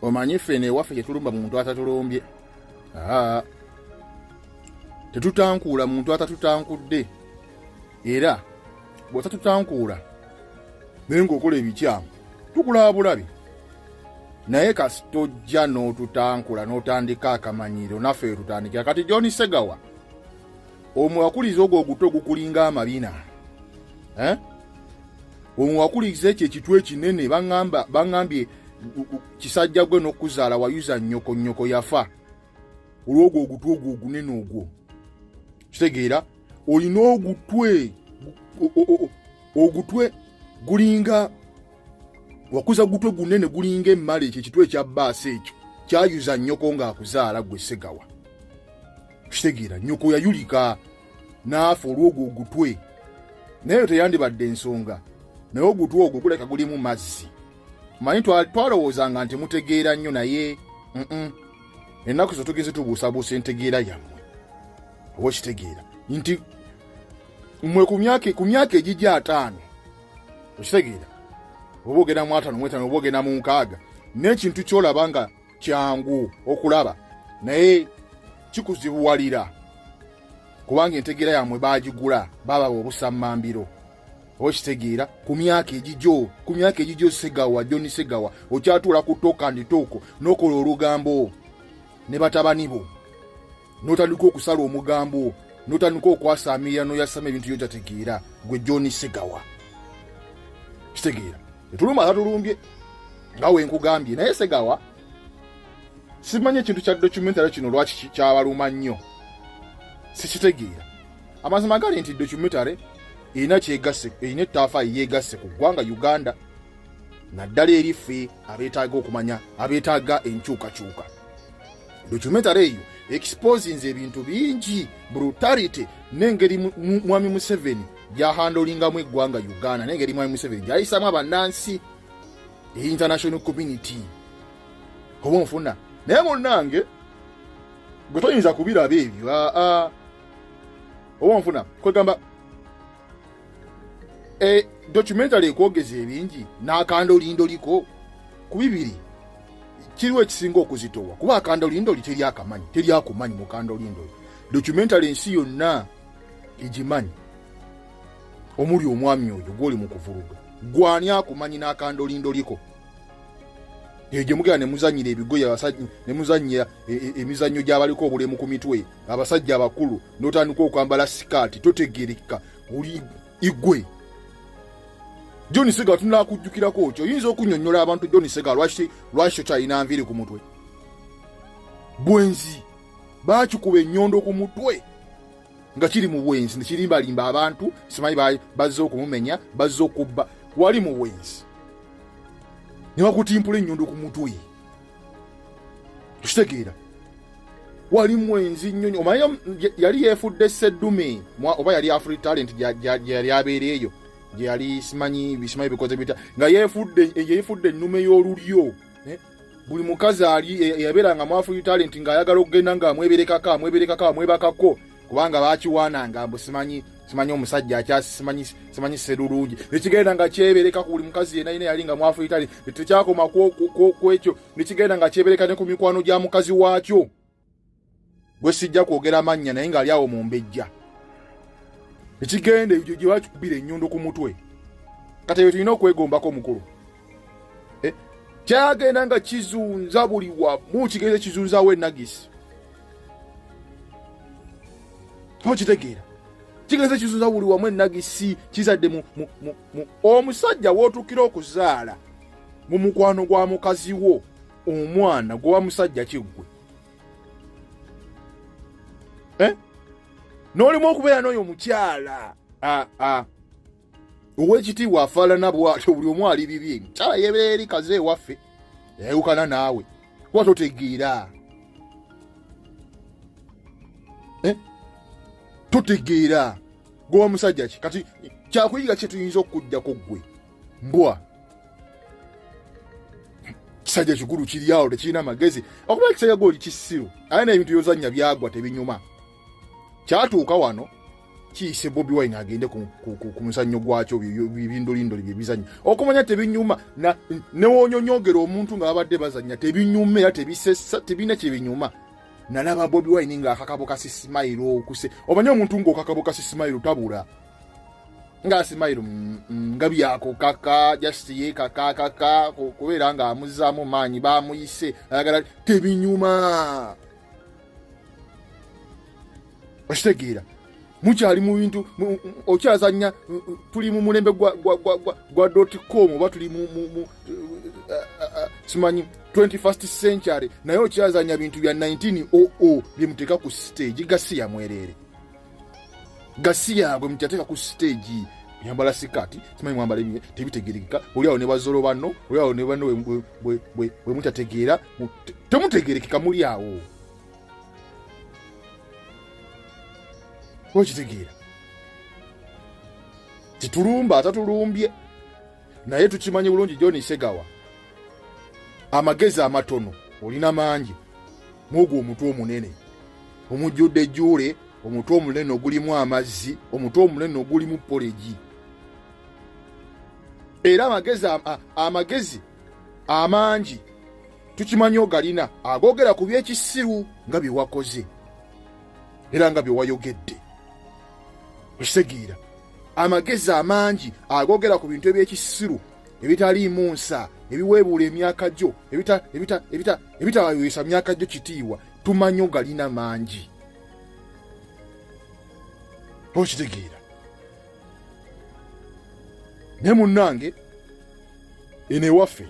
omanyi fene waffe tetulumba muntu atatulumbye. Tetutankuula muntu atatutankudde. Era bw'otatutankuula naye ng'okola ebikyamu tukulaba bulabi. Naye kasitojja n'otutankula n'otandika akamanyiro naffe tutandikira. Kati John Ssegawa omuwakuliza ogwo ogutwe gukulinga amabina. Omuwakuliza ekyo ekitwe ekinene baŋŋambye kisajja gwe n'okuzaala wayuza nnyoko yafa. Olwogwo ogutwe ogwo ogunene ogwo. Kitegeera olina ogutwe gulinga wakuza gutwe gunene gulinga emmale ekyo ekitwe ekya bbaasi ekyo kyayuza nnyoko ng'akuzaala gwe Ssegawa. Kitegeera nnyoko yayulika n'afa olwogwo ogutwe. Naye teyandibadde ensonga. Naye ogutwe ogwo guleka gulimu mazzi. Manyi twalowoozanga nti mutegeera nnyo naye ennaku zo tugeze tubuusabuusa entegeera yammwe. Oba okitegeera nti mmwe ku myaka egijja 5 okitegeera oba ogenda mu 5 oba ogenda mu 6 n'ekintu ky'olaba nga kyangu okulaba naye kikuzibuwalira kubanga entegeera yammwe baagigula baba obusammambiro. Okitegeera ku myaka egijjo Ssegawa John Ssegawa okyatuula ku ttooka ndi tooko n'okola olugambo ne batabani bo n'otandika okusala omugambo n'otandika okwasaamira n'oyasama ebintu by'otategeera gwe John Ssegawa. Kitegeera etulumba atatulumbye nga we nkugambye. Naye Ssegawa simanyi ekintu kya documentary kino lwaki kyabaluma nnyo. Sikitegeera amazima gali nti documentary erina ettaafa yeegasse ku ggwanga Uganda naddala eriffe abeetaaga enkyukakyuka. Documentary eyo exposinze ebintu bingi brutality n'engeri mwami Museveni gyahandolingamu eggwanga Uganda n'engeri mwami Museveni gyayisaamu abannansi international community. Oba onfuna naye munnange gwe toyinza kubiraba ebyo. Oba onfuna kwegamba documentary ekwogeza ebingi n'akandolindo liko ku bibiri kiriwo ekisinga okuzitowa kuba akandolindo teryakumanyi mu kandolindo. Documentary ensi yonna egimanyi omuli omwami oyo gwoli mu kuvuruga gwani akumanyi n'akandolindo liko. Ejo mugera ne muzanyira ebigoye abasajja ne muzanyira emizannyo gy'abaliko obulemu ku mitwe abasajja abakulu n'otandika okwambala sikaati totegereka oli igwe. John Ssegawa tunakujjukirako kyo yinza okunnyonnyola abantu John Ssegawa lwaki kyalina nviiri ku mutwe. Bwenzi baakikuba ennyondo ku mutwe nga kiri mu bwenzi nekirimbalimba abantu simanyi bazze okumumenya bazze okubba wali mu bwenzi ne bakutimpula ennyondo ku mutwe. Kitegeera wali mwenzi nnyo. Omanyi yali yeefudde sseddume oba yali Afri Talent gyali abeereeyo gye yali simanyi bikoze bita nga yeefudde ennume y'olulyo. Buli mukazi yabeeranga mu Afri Talent ng'ayagala okugenda ng'amweberekako amwebakako kubanga baakiwaananga mbu simanyi omusajja simanyi sserulungi nekigenda nga kyebereka ku buli mukazi yenna yali nga mu Afri Talent tekyakoma ku ekyo nekigenda nga kyebereka ne ku mikwano gya mukazi waakyo gwe sijja kwogera amannya naye ng'ali awo mu mbejja. Ekigenda ekyo gye bakikubira ennyondo ku mutwe. Kati ebyo tulina okwegombako omukulu. Kyagenda nga kizunza buli wamu kigenda kizunzawo ennagisi. Okitegeera kigenda kizunza buli wamu ennagisi kizadde mu omusajja w'otuukira okuzaala mu mukwano gwa mukazi wo omwana gwa musajja kiggwe. N'olimu okubeera n'oyo omukyala ow'ekitiibwa afaanana bw'atyo buli omu ali bibye. Mukyala yeebeera eri kaze ewaffe yayawukana naawe kuba totegeera. Totegeera gwe musajja ki kati kyakuyiga kye tuyinza okukuggyako ggwe mbwa. Kisajja kikulu kiri awo tekirina magezi okuba ekisajja gw'oli kisiru aye n'ebintu by'ozannya byagwa tebinyuma. Kyatuuka wano kiyise Bobi Wine agende ku musanyo gwakyo bibindolindoli bye bizannya okumanya tebinyuma ne wonyonyogera omuntu nga babadde bazannya tebinyuma era tebisessa tebina kyebinyuma nalaba Bobi Wine nga akakaboka sisimayiro okuse omanye omuntu ng'okakaboka sisimayiro tabula nga simayiro nga byako kaka just ye kaka kubeera nga amuzaamu maanyi bamuyise ayagala tebinyuma okitegeera mukyali mu bintu okyazanya tuli mu mulembe gwa .com oba tuli mu simanyi 21st century naye okyazanya bintu bya 1900 byemuteeka ku stage Gasiya mwerere Gasiya gwe mutyateeka ku stage yambala sikati simanyi mwambala ebyo tebitegerekeka oli awo ne bazolo banno oli awo ne banno bwe mutategeera temutegerekeka muli awo okitegeera titulumba atatulumbye naye tukimanye bulungi John Ssegawa amagezi amatono olina mangi mwogwo omutwe omunene omujjudde jjule omutwe omunene ogulimu amazzi omutwe omunene ogulimu poleji era amagezi amangi tukimanye ogalina agogera ku byekisiru nga byewakoze era nga byewayogedde okitegeera amagezi amangi agogera ku bintu ebyekisiru ebitaliimu nsa ebiweebuula emyaka gyo ebitawayoyesa myaka gyo kitiibwa tumanye ogalina mangi okitegeera ne munnange ene waffe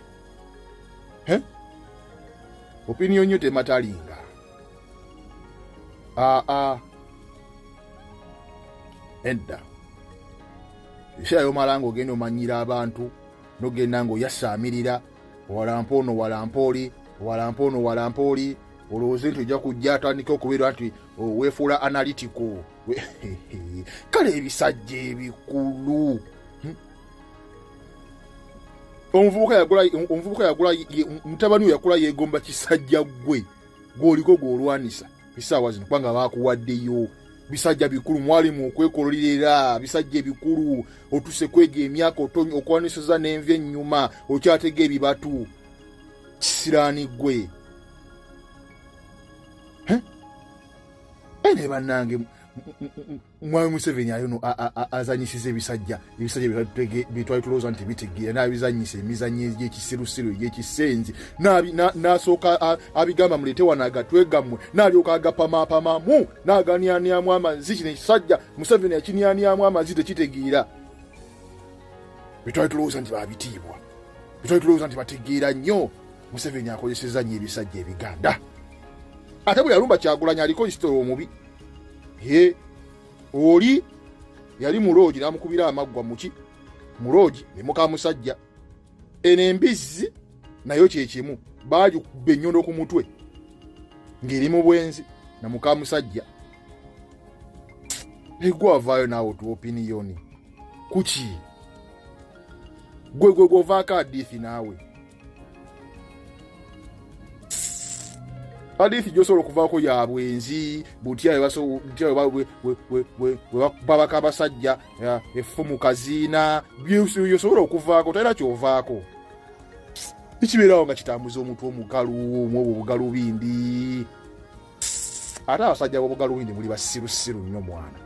opinion nyo tematalinga edda eshayo malango ogenda omanyira abantu nogenda ng'oyasaamirira walampooli olowooza nti ojja kujja atandika okubeera nti weefuula analytical kale ebisajja ebikulu omuvubuka yagula mutabani yakula yeegomba kisajja gw'oliko gw'olwanisa bisaawa zino kubanga baakuwaddeyo bisajja bikulu mwalimu okwekololera bisajja ebikulu otuse kwega emyaka okwanisiza n'envi ennyuma okyatega ebibatu kisiraani gwe ene bannange mwami Museveni ayono azanyisiza ebisajja byetwali tulowooza nti bitegeera n'abizanyisa emizannyo egy'ekisirusiru egy'ekisenzi n'asooka abigamba mulete wano agatwegammwe n'alyoka agapamaapamamu n'aganianyamu amazzi kino ekisajja Museveni yakinianyamu amazzi tekitegeera byetwali tulowooza nti babitiibwa byetwali tulowooza nti bategeera nnyo Museveni akozeseza nnyo ebisajja ebiganda ate bwe yalumba Kyagulanyi aliko isitolo omubi oli yali muloji namukubira amaggwa muloji ne muka musajja ene embizzi nayo kyekimu baagikuba ennyondo ku mutwe ng'eri mu bwenzi na muka musajja egwavaayo naawe tu opiniyoni kuki gwe govaako hadithi naawe hadithi gyosobola okuvaako ya bwenzi butya babaka abasajja effumu kaziina byosobola okuvaako talina kyovaako bikibeerawo nga kitambuza omuntu omugalu omwobwo obugalubindi ate abasajja b'obugalubindi muli basirusiru nnyo mwana